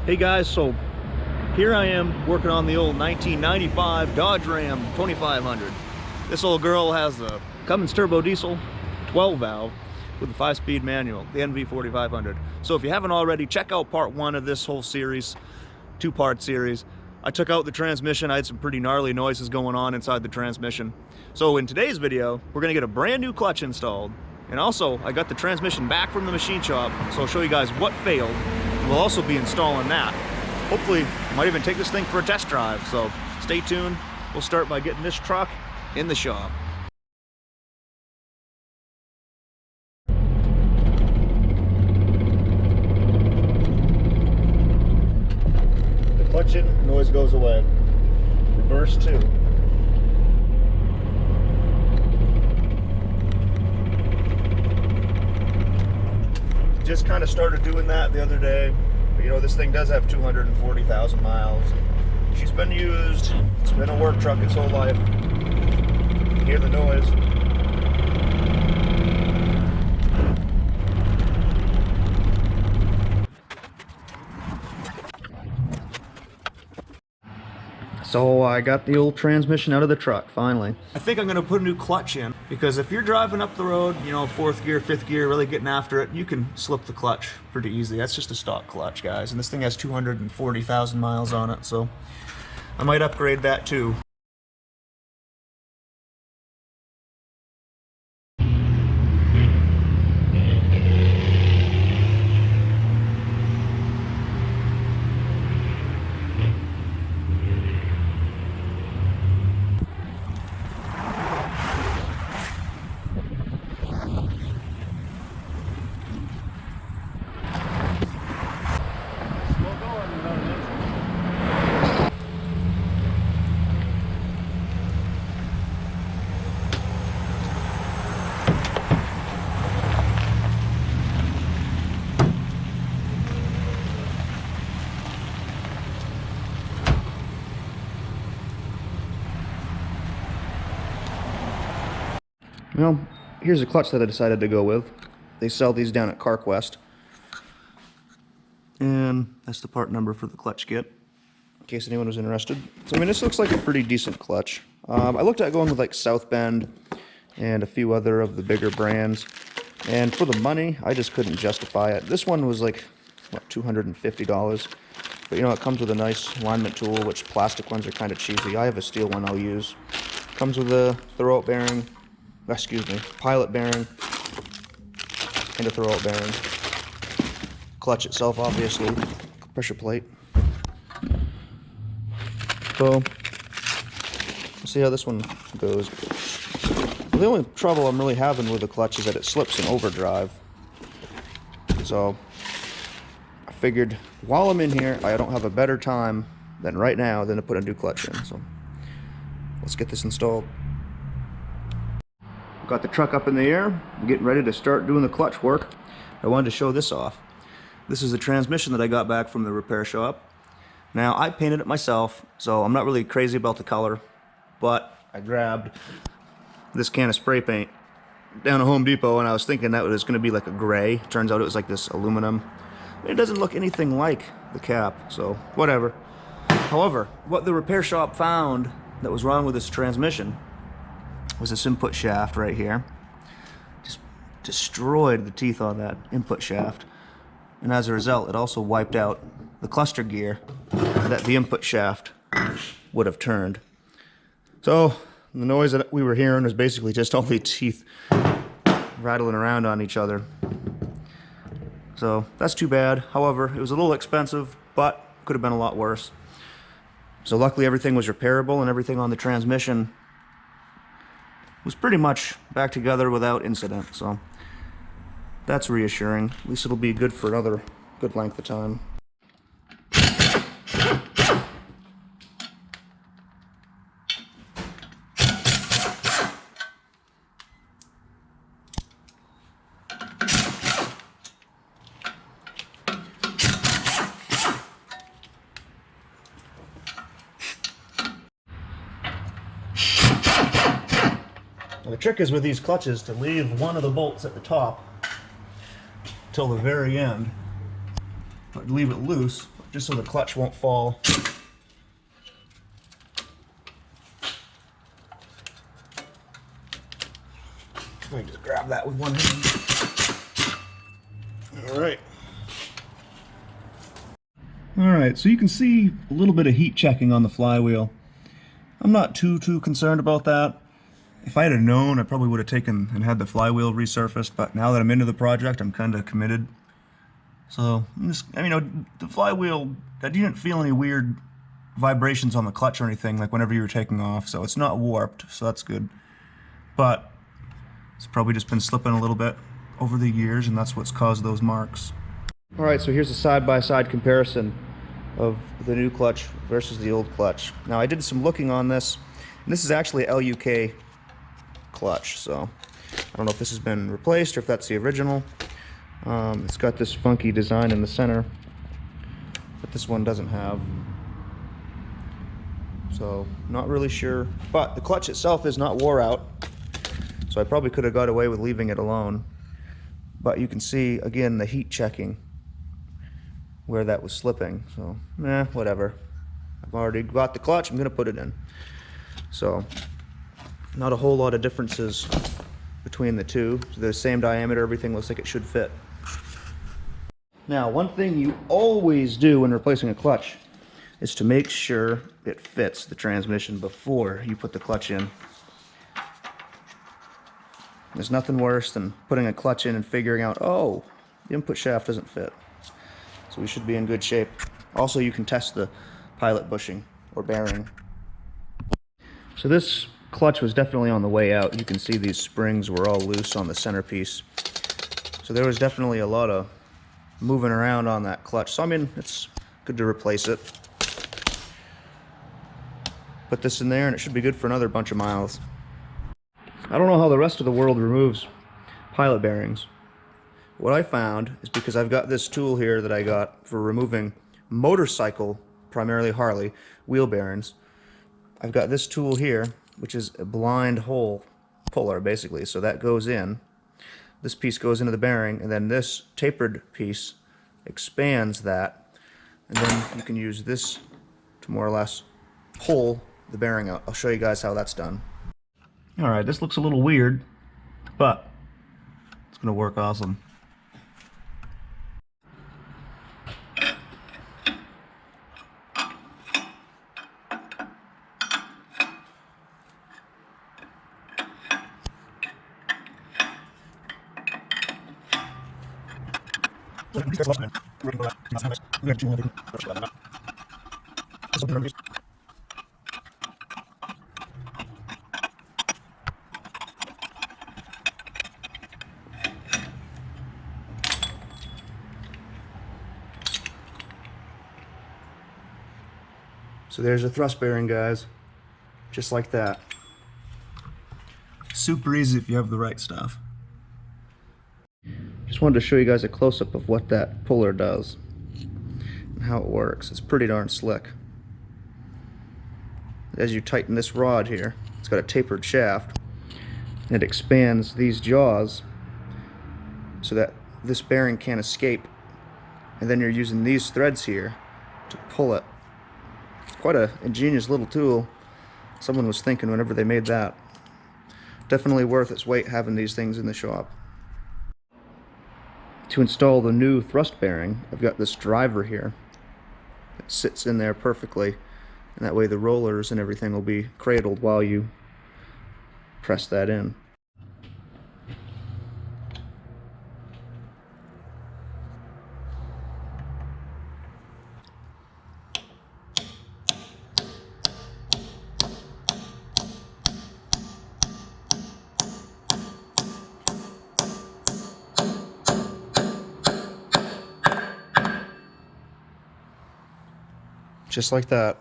Hey guys, so here I am working on the old 1995 Dodge Ram 2500. This old girl has a Cummins turbo diesel 12 valve with a 5-speed manual, the NV4500. So if you haven't already, check out part 1 of this whole series, 2-part series. I took out the transmission. I had some pretty gnarly noises going on inside the transmission. So in today's video, we're gonna get a brand new clutch installed. And also, I got the transmission back from the machine shop, so I'll show you guys what failed. We'll also be installing that. Hopefully, I might even take this thing for a test drive, so stay tuned. We'll start by getting this truck in the shop. The clutch in, noise goes away. Reverse 2. Just kind of started doing that the other day. But, you know, this thing does have 240,000 miles. She's been used. It's been a work truck its whole life. You can hear the noise. So I got the old transmission out of the truck, finally. I think I'm gonna put a new clutch in, because if you're driving up the road, you know, 4th gear, 5th gear, really getting after it, you can slip the clutch pretty easily. That's just a stock clutch, guys. And this thing has 240,000 miles on it, so I might upgrade that too. Well, here's a clutch that I decided to go with. They sell these down at CarQuest. And that's the part number for the clutch kit, in case anyone was interested. So, I mean, this looks like a pretty decent clutch. I looked at going with like South Bend and a few other of the bigger brands. And for the money, I just couldn't justify it. This one was like, what, $250? But, you know, it comes with a nice alignment tool, which plastic ones are kind of cheesy. I have a steel one I'll use. Comes with a Throwout bearing. Excuse me, pilot bearing and a throwout bearing. Clutch itself, obviously, pressure plate. So, we'll see how this one goes. The only trouble I'm really having with the clutch is that it slips in overdrive. So, I figured while I'm in here, I don't have a better time than right now than to put a new clutch in. So, let's get this installed. Got the truck up in the air. I'm getting ready to start doing the clutch work. I wanted to show this off. This is the transmission that I got back from the repair shop. Now, I painted it myself, so I'm not really crazy about the color, but I grabbed this can of spray paint down at Home Depot, and I was thinking that it was going to be like a gray. Turns out it was like this aluminum. It doesn't look anything like the cap, so whatever. However, what the repair shop found that was wrong with this transmission was this input shaft right here. Just destroyed the teeth on that input shaft, and as a result it also wiped out the cluster gear that the input shaft would have turned. So the noise that we were hearing was basically just all the teeth rattling around on each other. So that's too bad. However, it was a little expensive, but could have been a lot worse. So luckily everything was repairable, and everything on the transmission was pretty much back together without incident, so that's reassuring. At least it'll be good for another good length of time. Now the trick is with these clutches to leave one of the bolts at the top till the very end, but leave it loose just so the clutch won't fall. If I can just grab that with one hand. All right, so you can see a little bit of heat checking on the flywheel. I'm not too concerned about that. If I had known, I probably would have taken and had the flywheel resurfaced, but now that I'm into the project, I'm kind of committed. So, the flywheel, I didn't feel any weird vibrations on the clutch or anything, like whenever you were taking off, so it's not warped, so that's good. But it's probably just been slipping a little bit over the years, and that's what's caused those marks. All right, so here's a side-by-side comparison of the new clutch versus the old clutch. Now, I did some looking on this, and this is actually a LUK clutch, so I don't know if this has been replaced or if that's the original. It's got this funky design in the center that this one doesn't have, so not really sure. But the clutch itself is not wore out, so I probably could have got away with leaving it alone. But you can see again the heat checking where that was slipping, so whatever. I've already got the clutch, I'm gonna put it in. So not a whole lot of differences between the two. So they're the same diameter, everything looks like it should fit. Now, one thing you always do when replacing a clutch is to make sure it fits the transmission before you put the clutch in. There's nothing worse than putting a clutch in and figuring out, oh, the input shaft doesn't fit. So we should be in good shape. Also, you can test the pilot bushing or bearing. So this clutch was definitely on the way out. You can see these springs were all loose on the centerpiece. So there was definitely a lot of moving around on that clutch. So I mean, it's good to replace it. Put this in there and it should be good for another bunch of miles. I don't know how the rest of the world removes pilot bearings. What I found is, because I've got this tool here that I got for removing motorcycle, primarily Harley, wheel bearings. I've got this tool here, which is a blind hole puller, basically. So that goes in, this piece goes into the bearing, and then this tapered piece expands that, and then you can use this to more or less pull the bearing out. I'll show you guys how that's done. Alright, this looks a little weird, but it's going to work awesome. So there's a thrust bearing, guys, just like that. Super easy if you have the right stuff. Just wanted to show you guys a close-up of what that puller does and how it works. It's pretty darn slick. As you tighten this rod here, it's got a tapered shaft, and it expands these jaws so that this bearing can't escape, and then you're using these threads here to pull it. It's quite an ingenious little tool. Someone was thinking whenever they made that. Definitely worth its weight having these things in the shop. To install the new thrust bearing, I've got this driver here. It sits in there perfectly, and that way the rollers and everything will be cradled while you press that in. Just like that.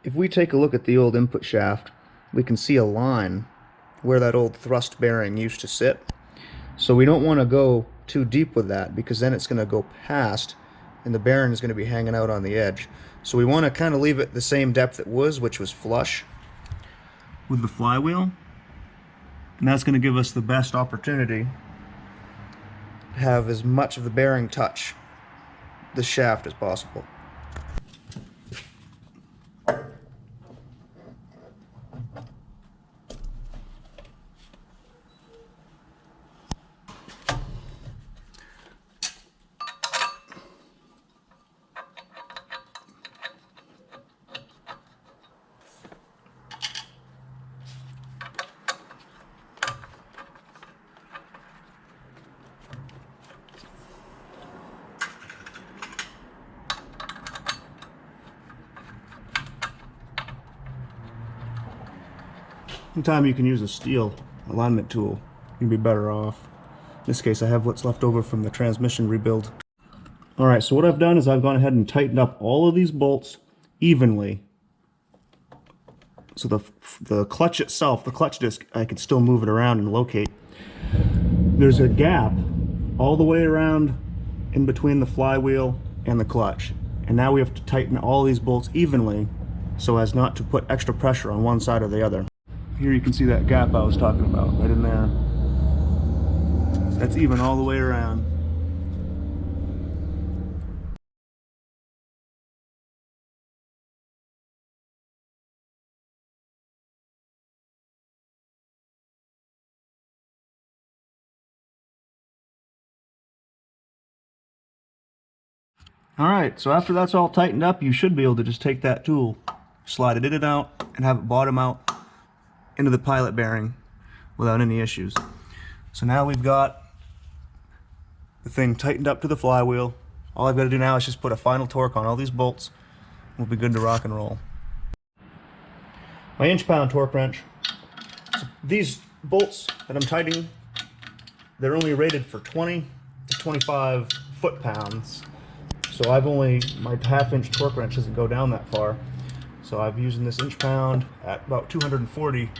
If we take a look at the old input shaft, we can see a line where that old thrust bearing used to sit. So we don't want to go too deep with that, because then it's going to go past and the bearing is going to be hanging out on the edge. So we want to kind of leave it the same depth it was, which was flush with the flywheel. And that's going to give us the best opportunity to have as much of the bearing touch the shaft as possible. Sometimes you can use a steel alignment tool. You'd be better off. In this case, I have what's left over from the transmission rebuild. Alright, so what I've done is I've gone ahead and tightened up all of these bolts evenly. So the clutch itself, the clutch disc, I can still move it around and locate. There's a gap all the way around in between the flywheel and the clutch. And now we have to tighten all these bolts evenly so as not to put extra pressure on one side or the other. Here you can see that gap I was talking about, right in there. So that's even all the way around. Alright, so after that's all tightened up, you should be able to just take that tool, slide it in and out, and have it bottom out into the pilot bearing without any issues. So now we've got the thing tightened up to the flywheel. All I've got to do now is just put a final torque on all these bolts. We'll be good to rock and roll. My inch-pound torque wrench. So these bolts that I'm tightening, they're only rated for 20 to 25 foot-pounds. So my half-inch torque wrench doesn't go down that far. So I've using this inch-pound at about 240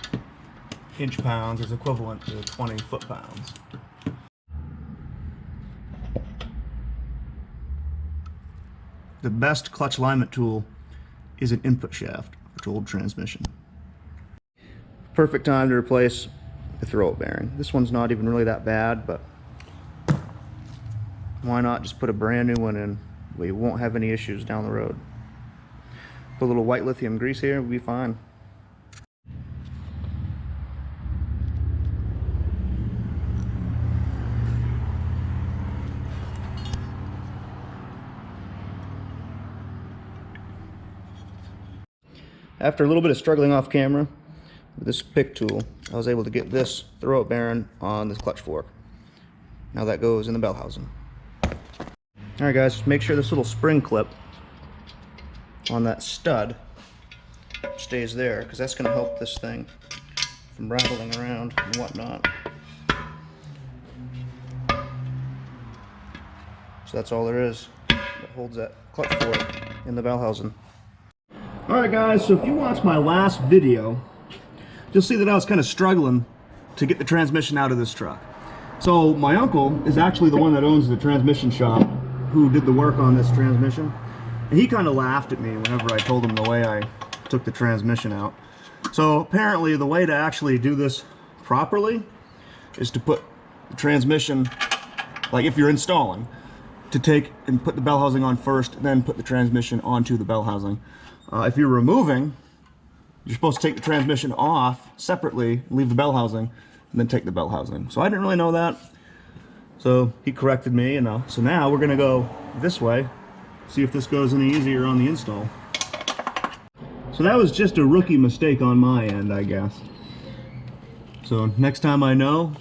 inch-pounds is equivalent to 20 foot-pounds. The best clutch alignment tool is an input shaft for old transmission. Perfect time to replace the throwout bearing. This one's not even really that bad, but why not just put a brand new one in where you won't have any issues down the road. Put a little white lithium grease here, we'll be fine. After a little bit of struggling off camera with this pick tool, I was able to get this throwout bearing on this clutch fork. Now that goes in the bell housing. Alright guys, just make sure this little spring clip on that stud stays there, because that's going to help this thing from rattling around and whatnot. So that's all there is that holds that clutch fork in the bell housing. Alright guys, so if you watched my last video, you'll see that I was kind of struggling to get the transmission out of this truck. So my uncle is actually the one that owns the transmission shop who did the work on this transmission. And he kind of laughed at me whenever I told him the way I took the transmission out. So apparently the way to actually do this properly is to put the transmission, like if you're installing, to take and put the bell housing on first, then put the transmission onto the bell housing. If you're removing, you're supposed to take the transmission off separately, leave the bell housing, and then take the bell housing. So I didn't really know that. So he corrected me, and so now we're gonna go this way, see if this goes any easier on the install. So that was just a rookie mistake on my end, I guess. So next time I know,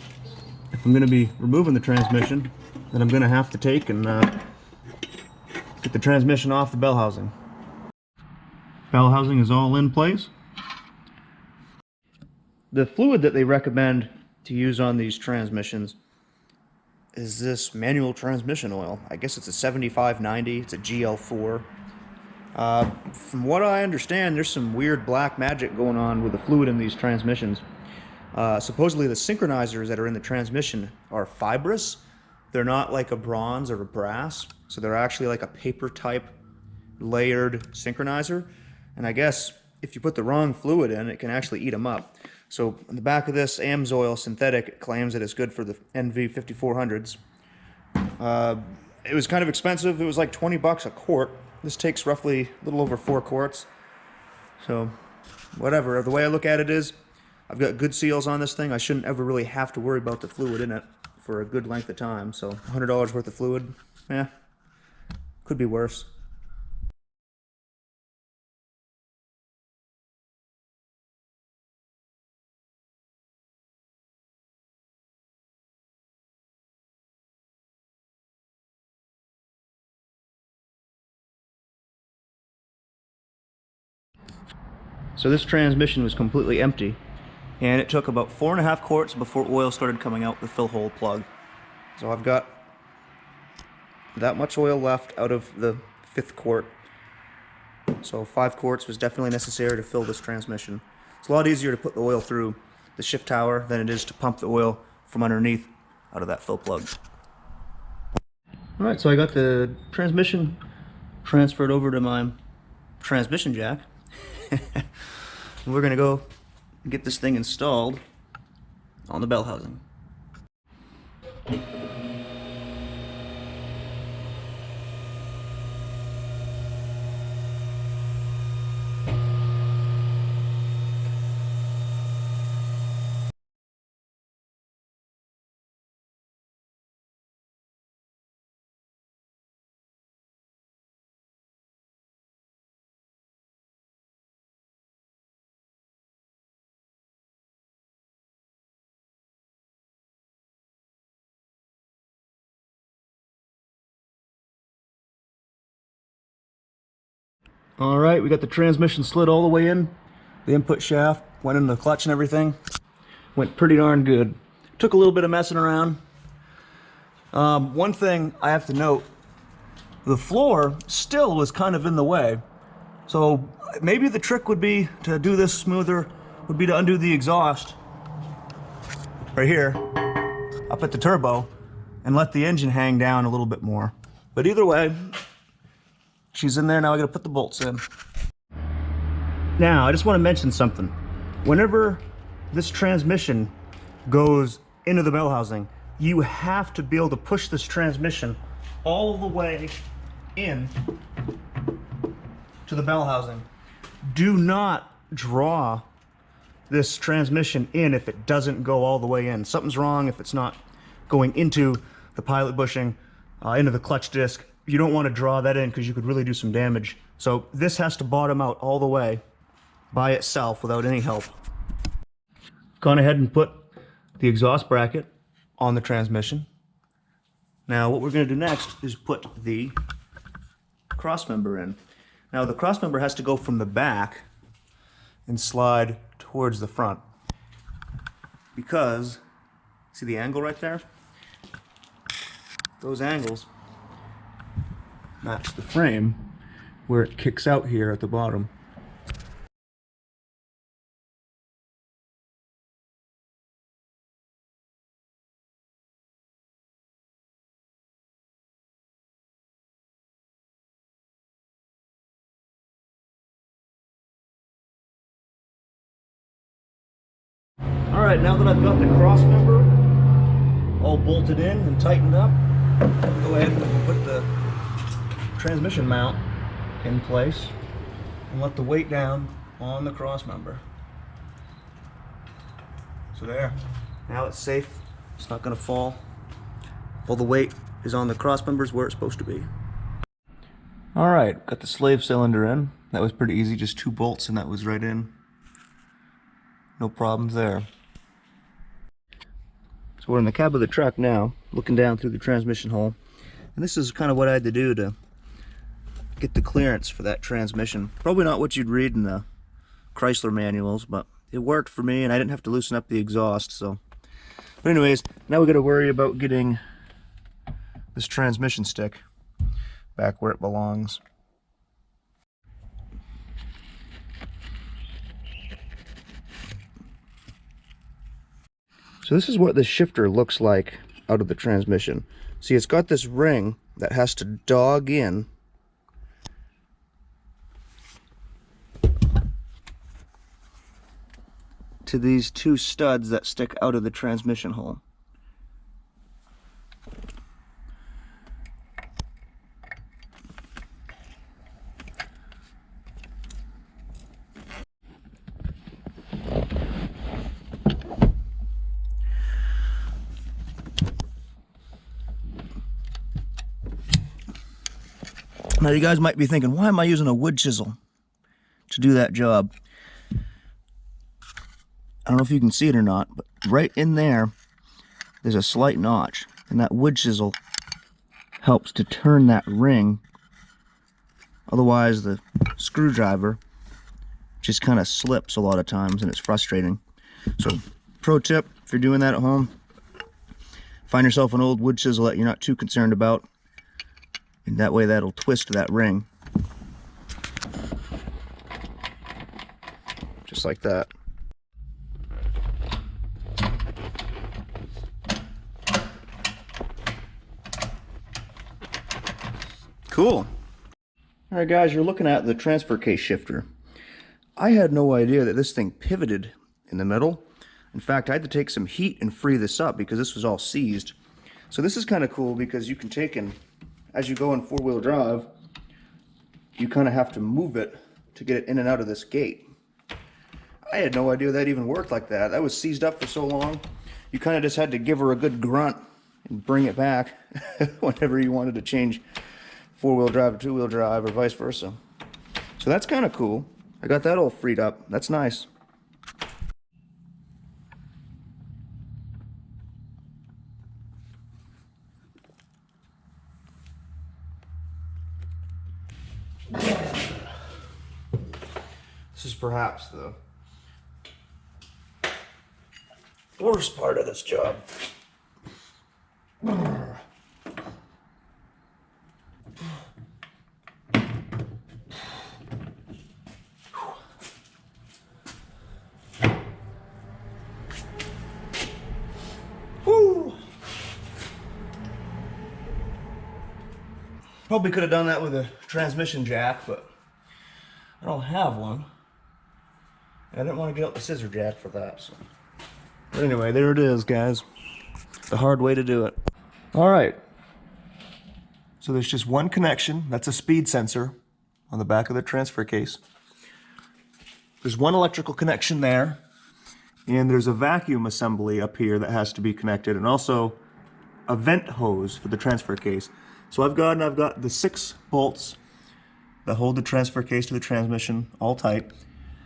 if I'm gonna be removing the transmission, then I'm gonna have to take and get the transmission off the bell housing. Bell housing is all in place. The fluid that they recommend to use on these transmissions is this manual transmission oil. I guess it's a 7590, it's a GL4. From what I understand, there's some weird black magic going on with the fluid in these transmissions. Supposedly the synchronizers that are in the transmission are fibrous. They're not like a bronze or a brass, so they're actually like a paper type layered synchronizer. And I guess if you put the wrong fluid in, it can actually eat them up. So on the back of this AmsOil synthetic, it claims that it's good for the NV4500s. It was kind of expensive. It was like 20 bucks a quart. This takes roughly a little over 4 quarts. So whatever. The way I look at it is, I've got good seals on this thing. I shouldn't ever really have to worry about the fluid in it for a good length of time. So $100 worth of fluid, could be worse. So this transmission was completely empty And it took about 4.5 quarts before oil started coming out the fill hole plug. So I've got that much oil left out of the 5th quart. So 5 quarts was definitely necessary to fill this transmission. It's a lot easier to put the oil through the shift tower than it is to pump the oil from underneath out of that fill plug. Alright, so I got the transmission transferred over to my transmission jack. We're going to go get this thing installed on the bell housing. Alright, we got the transmission slid all the way in. The input shaft went in the clutch and everything. Went pretty darn good. Took a little bit of messing around. One thing I have to note, the floor still was kind of in the way. So maybe the trick would be to do this smoother, would be to undo the exhaust right here, up at the turbo, and let the engine hang down a little bit more. But either way, she's in there. Now I gotta put the bolts in. Now, I just want to mention something. Whenever this transmission goes into the bell housing, you have to be able to push this transmission all the way in to the bell housing. Do not draw this transmission in if it doesn't go all the way in. Something's wrong if it's not going into the pilot bushing, into the clutch disc. You don't want to draw that in because you could really do some damage. So this has to bottom out all the way by itself without any help. Gone ahead and put the exhaust bracket on the transmission. Now what we're going to do next is put the crossmember in. Now the crossmember has to go from the back and slide towards the front because, see the angle right there? Those angles match the frame where it kicks out here at the bottom. Alright, now that I've got the cross member all bolted in and tightened up, I'll go ahead and put the transmission mount in place and let the weight down on the cross member. So there, now it's safe, it's not going to fall. All the weight is on the cross members where it's supposed to be. Alright, got the slave cylinder in. That was pretty easy, just 2 bolts and that was right in. No problems there. So we're in the cab of the truck now, looking down through the transmission hole. And this is kind of what I had to do to get the clearance for that transmission. Probably not what you'd read in the Chrysler manuals, but it worked for me and I didn't have to loosen up the exhaust. So, but anyways, now we got to worry about getting this transmission stick back where it belongs. So this is what the shifter looks like out of the transmission. See, it's got this ring that has to dog in to these 2 studs that stick out of the transmission hole. Now you guys might be thinking, why am I using a wood chisel to do that job? I don't know if you can see it or not, but right in there, there's a slight notch, and that wood chisel helps to turn that ring. Otherwise, the screwdriver just kind of slips a lot of times, and it's frustrating. So, pro tip, if you're doing that at home, find yourself an old wood chisel that you're not too concerned about, and that way that'll twist that ring. Just like that. Cool. Alright guys, you're looking at the transfer case shifter. I had no idea that this thing pivoted in the middle. In fact, I had to take some heat and free this up because this was all seized. So this is kind of cool because you can take and, as you go in four-wheel drive, you kind of have to move it to get it in and out of this gate. I had no idea that even worked like that. That was seized up for so long. You kind of just had to give her a good grunt and bring it back whenever you wanted to change four-wheel drive to two-wheel drive or vice versa. So that's kind of cool. I got that all freed up. That's nice. This is perhaps the worst part of this job. Woo! Probably could have done that with a transmission jack, but I don't have one. I didn't want to get out the scissor jack for that. So. But anyway, there it is, guys. The hard way to do it. All right. So there's just one connection. That's a speed sensor on the back of the transfer case. There's one electrical connection there. And there's a vacuum assembly up here that has to be connected, and also a vent hose for the transfer case. So I've got the 6 bolts that hold the transfer case to the transmission all tight.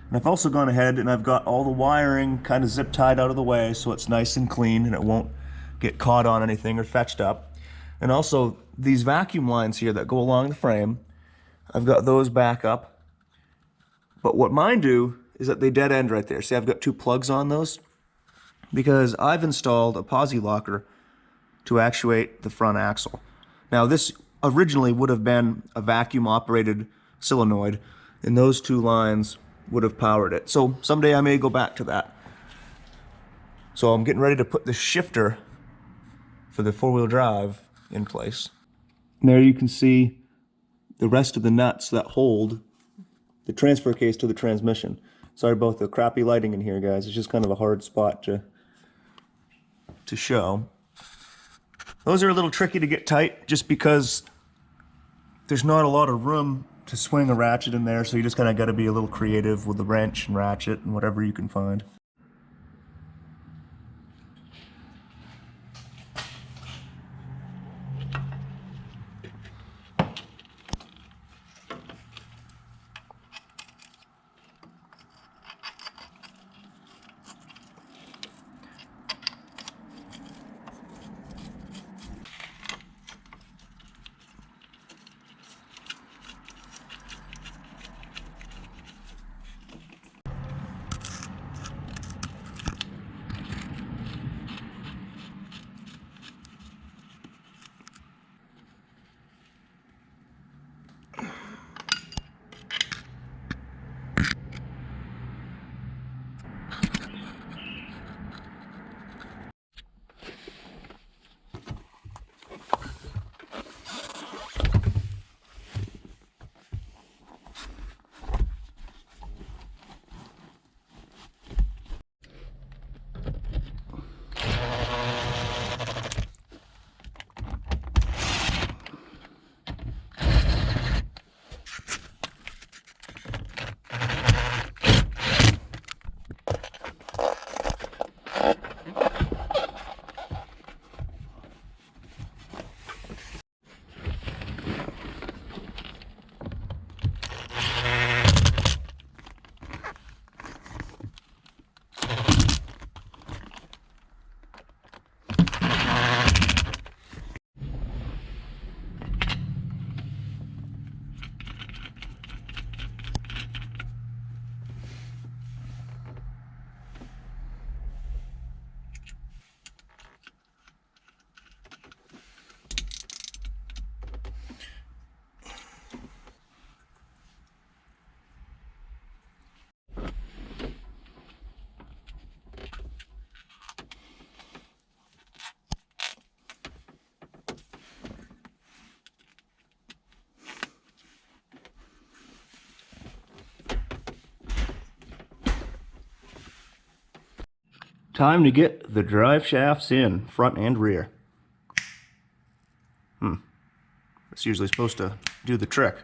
And I've also gone ahead and I've got all the wiring kind of zip tied out of the way so it's nice and clean and it won't get caught on anything or fetched up. And also these vacuum lines here that go along the frame, I've got those back up. But what mine do is that they dead end right there. See, I've got 2 plugs on those because I've installed a posi locker to actuate the front axle. Now this originally would have been a vacuum operated solenoid, and those 2 lines would have powered it. So someday I may go back to that. So I'm getting ready to put the shifter for the four-wheel drive in place. And there you can see the rest of the nuts that hold the transfer case to the transmission. Sorry about the crappy lighting in here, guys. It's just kind of a hard spot to show. Those are a little tricky to get tight just because there's not a lot of room to swing a ratchet in there, so you just kind of got to be a little creative with the wrench and ratchet and whatever you can find. Time to get the drive shafts in, front and rear. It's usually supposed to do the trick.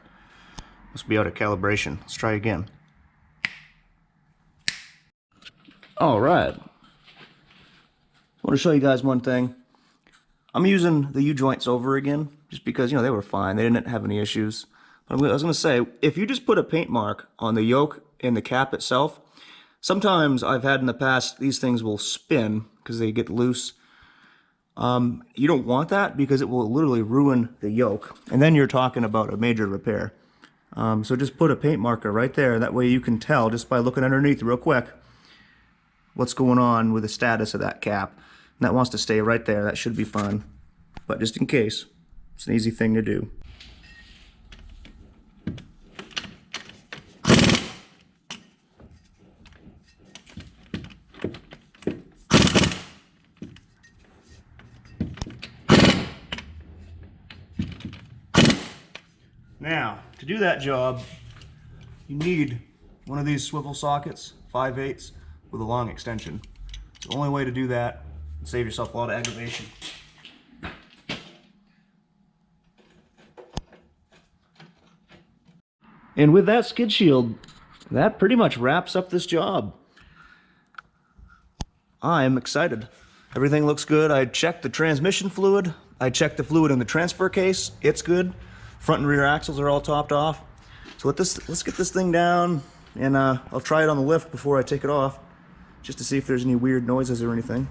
Must be out of calibration. Let's try again. All right. I want to show you guys one thing. I'm using the U-joints over again, just because, you know, they were fine. They didn't have any issues. But I was going to say, if you just put a paint mark on the yoke and the cap itself, sometimes I've had in the past, these things will spin because they get loose. You don't want that because it will literally ruin the yoke. And then you're talking about a major repair. So just put a paint marker right there. That way you can tell just by looking underneath real quick what's going on with the status of that cap. And that wants to stay right there. That should be fine. But just in case, it's an easy thing to do. Now, to do that job, you need one of these swivel sockets, 5/8, with a long extension. It's the only way to do that and save yourself a lot of aggravation. And with that skid shield, that pretty much wraps up this job. I'm excited. Everything looks good. I checked the transmission fluid. I checked the fluid in the transfer case. It's good. Front and rear axles are all topped off. So let's get this thing down, and I'll try it on the lift before I take it off, just to see if there's any weird noises or anything.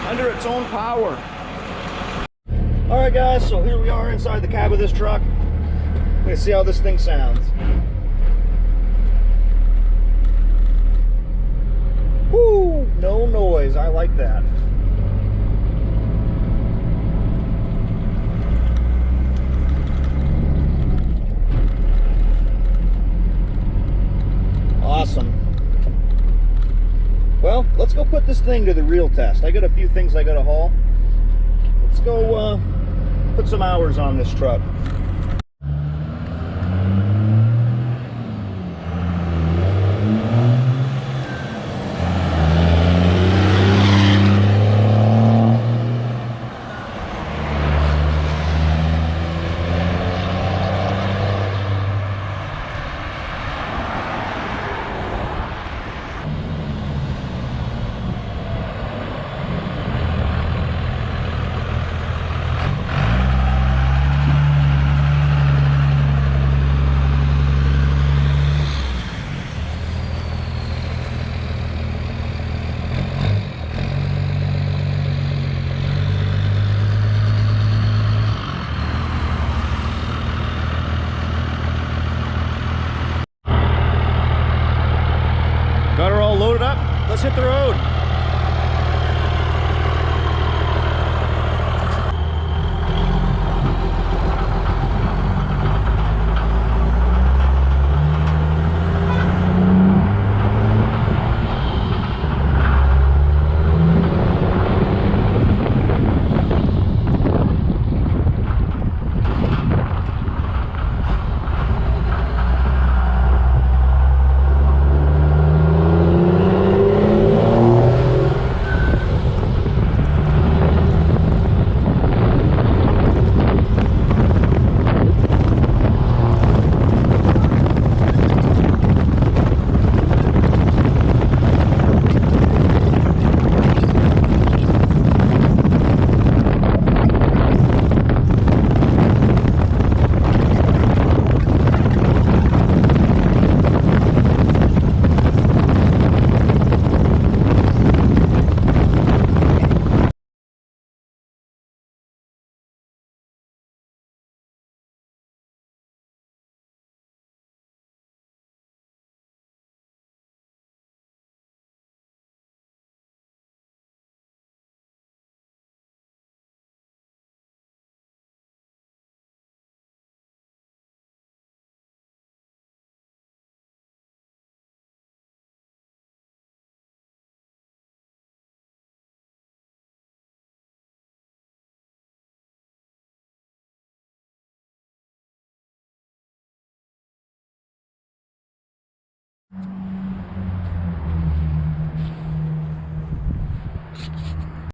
Under its own power. Alright guys, so here we are inside the cab of this truck. Let's see how this thing sounds. Woo! No noise. I like that. Awesome. Well, let's go put this thing to the real test. I got a few things I gotta haul. Let's go put some hours on this truck.